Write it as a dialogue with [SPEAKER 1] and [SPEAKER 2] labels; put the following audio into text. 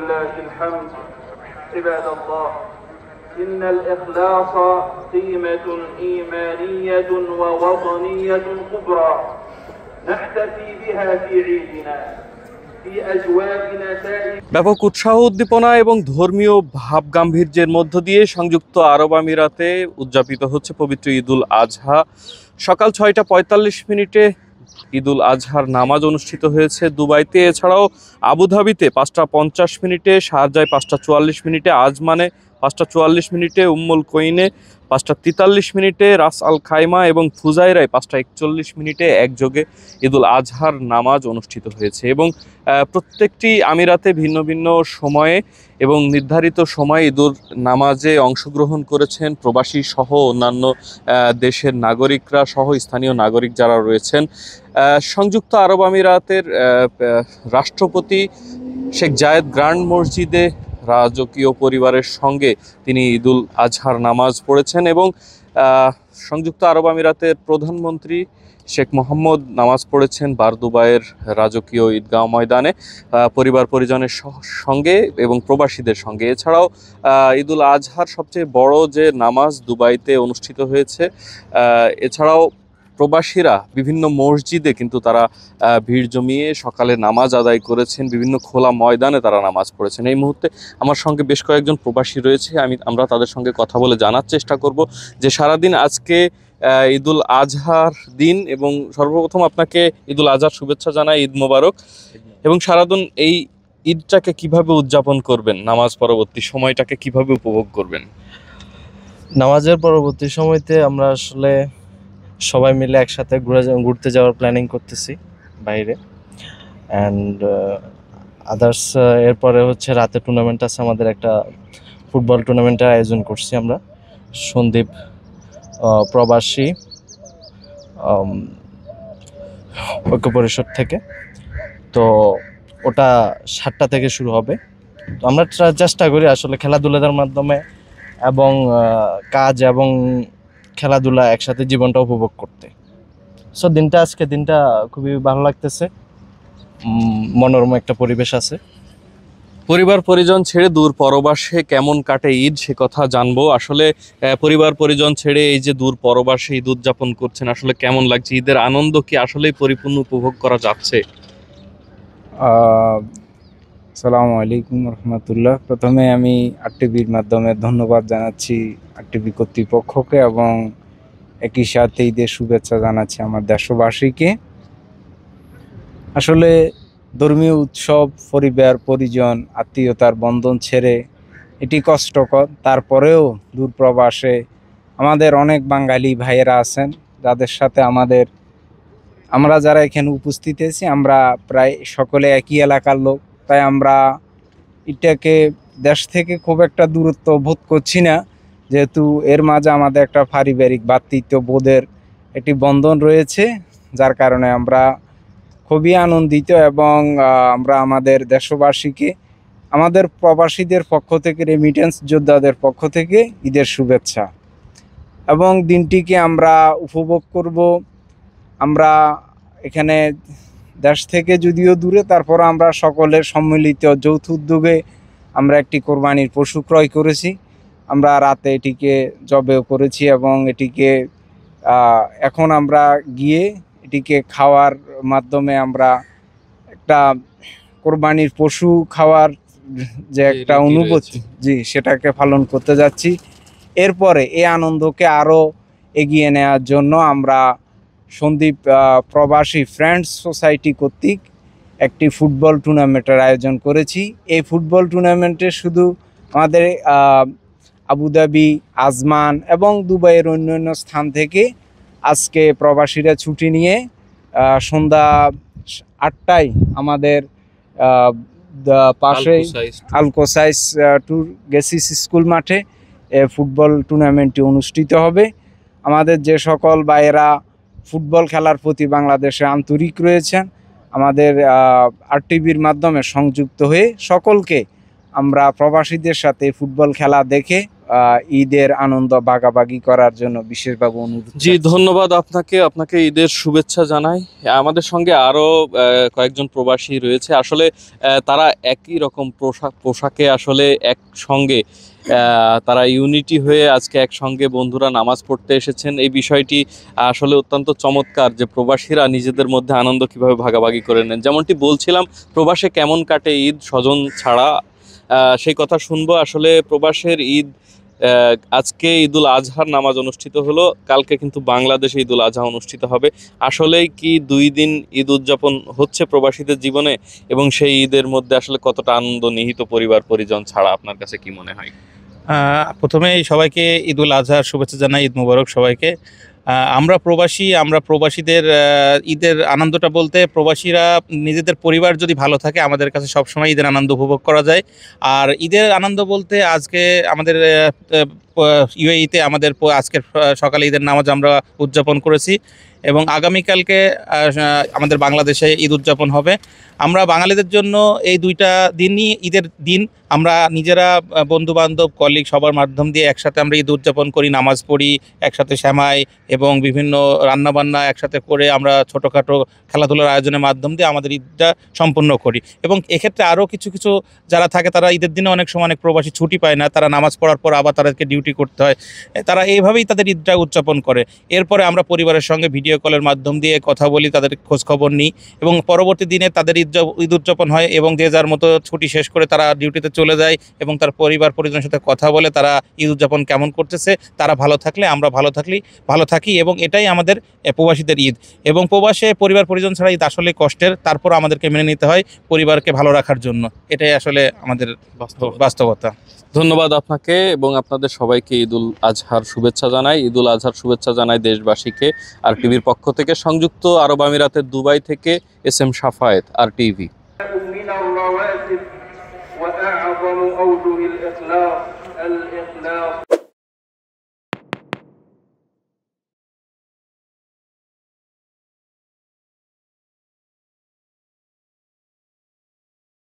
[SPEAKER 1] ولله الحمد. عباد الله، إن الإخلاص قيمة إيمانية ووطنية كبرى نحتفي بها في عيدنا في أجواء نتائج।
[SPEAKER 2] ব্যাপক উৎসাহ উদ্দীপনা এবং ধর্মীয় ভাব গাম্ভীর্যের মধ্য দিয়ে সংযুক্ত আরব আমিরাতে উদযাপিত হচ্ছে পবিত্র ঈদুল আজহা। সকাল 6:45 ঈদুল আজহার নামাজ অনুষ্ঠিত হয়েছে দুবাইতে। এছাড়াও আবুধাবিতে 5:50, শারজায় 5:44, আজমানে 5:44, উম্মুল কোইনে 5:43, রাস আল খাইমা এবং ফুজাইরায় 5:41 একযোগে ঈদুল আজহার নামাজ অনুষ্ঠিত হয়েছে। এবং প্রত্যেকটি আমিরাতে ভিন্ন ভিন্ন সময়ে এবং নির্ধারিত সময়ে ঈদুল নামাজে অংশগ্রহণ করেছেন প্রবাসী সহ অন্যান্য দেশের নাগরিকরা সহ স্থানীয় নাগরিক যারা রয়েছেন। সংযুক্ত আরব আমিরাতের রাষ্ট্রপতি শেখ জায়েদ গ্র্যান্ড মসজিদে রাজকীয় পরিবারের সঙ্গে তিনি ঈদুল আজহার নামাজ পড়েছেন এবং সংযুক্ত আরব আমিরাতের প্রধানমন্ত্রী শেখ মোহাম্মদ নামাজ পড়েছেন বারদুবাইয়ের রাজকীয় ঈদগাহ ময়দানে পরিবার পরিজনের সঙ্গে এবং প্রবাসীদের সঙ্গে। এছাড়াও ঈদুল আজহার সবচেয়ে বড় যে নামাজ দুবাইতে অনুষ্ঠিত হয়েছে। এছাড়াও প্রবাসীরা বিভিন্ন মসজিদে কিন্তু তারা ভিড় জমিয়ে সকালে নামাজ আদায় করেছেন, বিভিন্ন খোলা ময়দানে তারা নামাজ পড়েছেন। এই মুহূর্তে আমার সঙ্গে বেশ কয়েকজন প্রবাসী রয়েছে, আমরা তাদের সঙ্গে কথা বলে জানার চেষ্টা করব যে সারাদিন আজকে ঈদুল আজহার দিন। এবং সর্বপ্রথম আপনাকে ঈদুল আজহার শুভেচ্ছা জানাই, ঈদ মোবারক। এবং সারাদিন এই ঈদটাকে কিভাবে উদযাপন করবেন, নামাজ পরবর্তী সময়টাকে কিভাবে উপভোগ করবেন?
[SPEAKER 3] নামাজের পরবর্তী সময়তে আমরা আসলে সবাই মিলে একসাথে ঘুরতে যাওয়ার প্ল্যানিং করতেছি বাইরে। অ্যান্ড আদার্স এরপরে হচ্ছে রাতে টুর্নামেন্ট আছে, আমাদের একটা ফুটবল টুর্নামেন্টের আয়োজন করছি আমরা সন্দীপ প্রবাসী ঐক্য পরিষদ থেকে। তো ওটা 7টা থেকে শুরু হবে। তো আমরা চেষ্টা করি আসলে খেলাধুলার মাধ্যমে এবং কাজ এবং খেলাধুলা একসাথে জীবনটা উপভোগ করতে। সো আজকে দিনটা খুবই ভালো লাগতেছে, মনোরম একটা পরিবেশ আছে।
[SPEAKER 2] পরিবার পরিজন ছেড়ে দূর পরবাসে কেমন কাটে ঈদ সে কথা জানবো। আসলে পরিবার পরিজন ছেড়ে এই যে দূর পরবাসে ঈদ উদযাপন করছেন, আসলে কেমন লাগছে? ঈদের আনন্দ কি আসলেই পরিপূর্ণ উপভোগ করা যাচ্ছে?
[SPEAKER 4] আসসালামু আলাইকুম রহমতুল্লাহ। প্রথমে আমি আরটিভির মাধ্যমে ধন্যবাদ জানাচ্ছি আরটিভি কর্তৃপক্ষকে এবং একই সাথে ঈদের শুভেচ্ছা জানাচ্ছি আমার দেশবাসীকে। আসলে ধর্মীয় উৎসব, পরিবার পরিজন, আত্মীয়তার বন্ধন ছেড়ে এটি কষ্টকর। তারপরেও দূরপ্রবাসে আমাদের অনেক বাঙালি ভাইয়েরা আছেন যাদের সাথে আমরা যারা এখানে উপস্থিত আছি আমরা প্রায় সকলে একই এলাকার লোক। তাই আমরা এটাকে দেশ থেকে খুব একটা দূরত্ব বোধ করছি না, যেহেতু এর মাঝে আমাদের একটা পারিবারিক ভ্রাতৃত্ব বোধের একটি বন্ধন রয়েছে, যার কারণে আমরা খুবই আনন্দিত। এবং আমরা আমাদের দেশবাসীকে, আমাদের প্রবাসীদের পক্ষ থেকে, রেমিটেন্স যোদ্ধাদের পক্ষ থেকে ঈদের শুভেচ্ছা। এবং দিনটিকে আমরা উপভোগ করব। আমরা এখানে দেশ থেকে যদিও দূরে, তারপর আমরা সকলের সম্মিলিত যৌথ উদ্যোগে আমরা একটি কোরবানির পশু ক্রয় করেছি। আমরা রাতে এটিকে জবেও করেছি এবং এটিকে এখন আমরা গিয়ে এটিকে খাওয়ার মাধ্যমে আমরা একটা কোরবানির পশু খাওয়ার যে একটা অনুভূতি, সেটাকে পালন করতে যাচ্ছি। এরপরে এই আনন্দকে আরও এগিয়ে নেওয়ার জন্য আমরা সন্দীপ প্রবাসী ফ্রেন্ডস সোসাইটি কর্তৃক একটি ফুটবল টুর্নামেন্টের আয়োজন করেছি। এই ফুটবল টুর্নামেন্টে শুধু আমাদের আবুধাবি, আজমান এবং দুবাইয়ের অন্যান্য স্থান থেকে আজকে প্রবাসীরা ছুটি নিয়ে সন্ধ্যা 8টায় আমাদের পাশে আলকোসাইস ট্যুর গেসিস স্কুল মাঠে ফুটবল টুর্নামেন্টটি অনুষ্ঠিত হবে। আমাদের যে সকল ভাইয়েরা ফুটবল খেলার প্রতি বাংলাদেশে আন্তরিক রয়েছেন, আমাদের আরটিভির মাধ্যমে সংযুক্ত হয়ে সকলকে আমরা প্রবাসীদের সাথে ফুটবল খেলা দেখে ঈদের আনন্দ ভাগাভাগি করার জন্য বিশেষভাবে অনুরোধ।
[SPEAKER 2] জি, ধন্যবাদ আপনাকে ঈদের শুভেচ্ছা জানাই। আমাদের সঙ্গে আরো কয়েকজন প্রবাসী রয়েছে। আসলে তারা একই রকম পোশাকে আসলে একসঙ্গে তারা ইউনিটি হয়ে আজকে একসঙ্গে বন্ধুরা নামাজ পড়তে এসেছেন। এই বিষয়টি আসলে অত্যন্ত চমৎকার যে প্রবাসীরা নিজেদের মধ্যে আনন্দ কিভাবে ভাগাভাগি করে নেন। যেমনটি বলছিলাম, প্রবাসে কেমন কাটে ঈদ স্বজন ছাড়া, সেই কথা শুনবো। আসলে প্রবাসের ঈদ, আজকে ঈদুল আজহার নামাজ অনুষ্ঠিত হলো, কালকে কিন্তু বাংলাদেশে ঈদুল আজহা অনুষ্ঠিত হবে। আসলেই কি 2 দিন ঈদ উদযাপন হচ্ছে প্রবাসীদের জীবনে, এবং সেই ঈদের মধ্যে আসলে কতটা আনন্দ নিহিত পরিবার পরিজন ছাড়া, আপনার কাছে কি মনে হয়?
[SPEAKER 5] প্রথমেই সবাইকে ঈদুল আজহার শুভেচ্ছা জানাই, ঈদ মুবারক সবাইকে। আমরা প্রবাসীদের ঈদের আনন্দটা বলতে, প্রবাসীরা নিজেদের পরিবার যদি ভালো থাকে আমাদের কাছে সবসময় ঈদের আনন্দ উপভোগ করা যায়। আর ঈদের আনন্দ বলতে আজকে আমাদের ইউএইতে আমাদের আজকের সকালে ঈদের নামাজ আমরা উদযাপন করেছি, এবং আগামীকালকে আমাদের বাংলাদেশে ঈদ উদযাপন হবে। আমরা বাঙালিদের জন্য এই 2টা দিনই ঈদের দিন। আমরা নিজেরা বন্ধুবান্ধব কলিগ সবার মাধ্যম দিয়ে একসাথে আমরা ঈদ উদযাপন করি, নামাজ পড়ি, একসাথে সেমাই এবং বিভিন্ন রান্নাবান্না একসাথে করে আমরা ছোটোখাটো খেলাধুলার আয়োজনের মাধ্যম দিয়ে আমাদের ঈদটা সম্পন্ন করি। এবং এক্ষেত্রে আরও কিছু যারা থাকে তারা ঈদের দিনে অনেক সময় অনেক প্রবাসী ছুটি পায় না, তারা নামাজ পড়ার পর আবার তাদেরকে ডিউটি করতে হয়, তারা এইভাবেই তাদের ঈদটা উদযাপন করে। এরপরে আমরা পরিবারের সঙ্গে ভিডিও কলের মাধ্যম দিয়ে কথা বলি, তাদের খোঁজখবর নিই, এবং পরবর্তী দিনে তাদের ঈদ উদযাপন হয়, এবং যে যার মতো ছুটি শেষ করে তারা ডিউটিতে চলে যায়, এবং তার পরিবার পরিজনের সাথে কথা বলে তারা ঈদ উদযাপন কেমন করতেছে। তারা ভালো থাকলে আমরা ভালো থাকি, এবং এটাই আমাদের প্রবাসীদের ঈদ। এবং প্রবাসে পরিবার পরিজন ছাড়া ঈদ আসলে কষ্টের, তারপর আমাদেরকে মেনে নিতে হয় পরিবারকে ভালো রাখার জন্য। এটাই আসলে আমাদের বাস্তবতা।
[SPEAKER 2] ধন্যবাদ আপনাকে এবং আপনাদের সবাইকে ঈদুল আজহার শুভেচ্ছা জানাই। ঈদুল আজহার শুভেচ্ছা জানাই দেশবাসীকে। আর টিভির পক্ষ থেকে, সংযুক্ত আরব আমিরাতের দুবাই থেকে SM শাফায়েত, আর টিভি।
[SPEAKER 1] من الرواتب وأعظم أوجه الإخلاص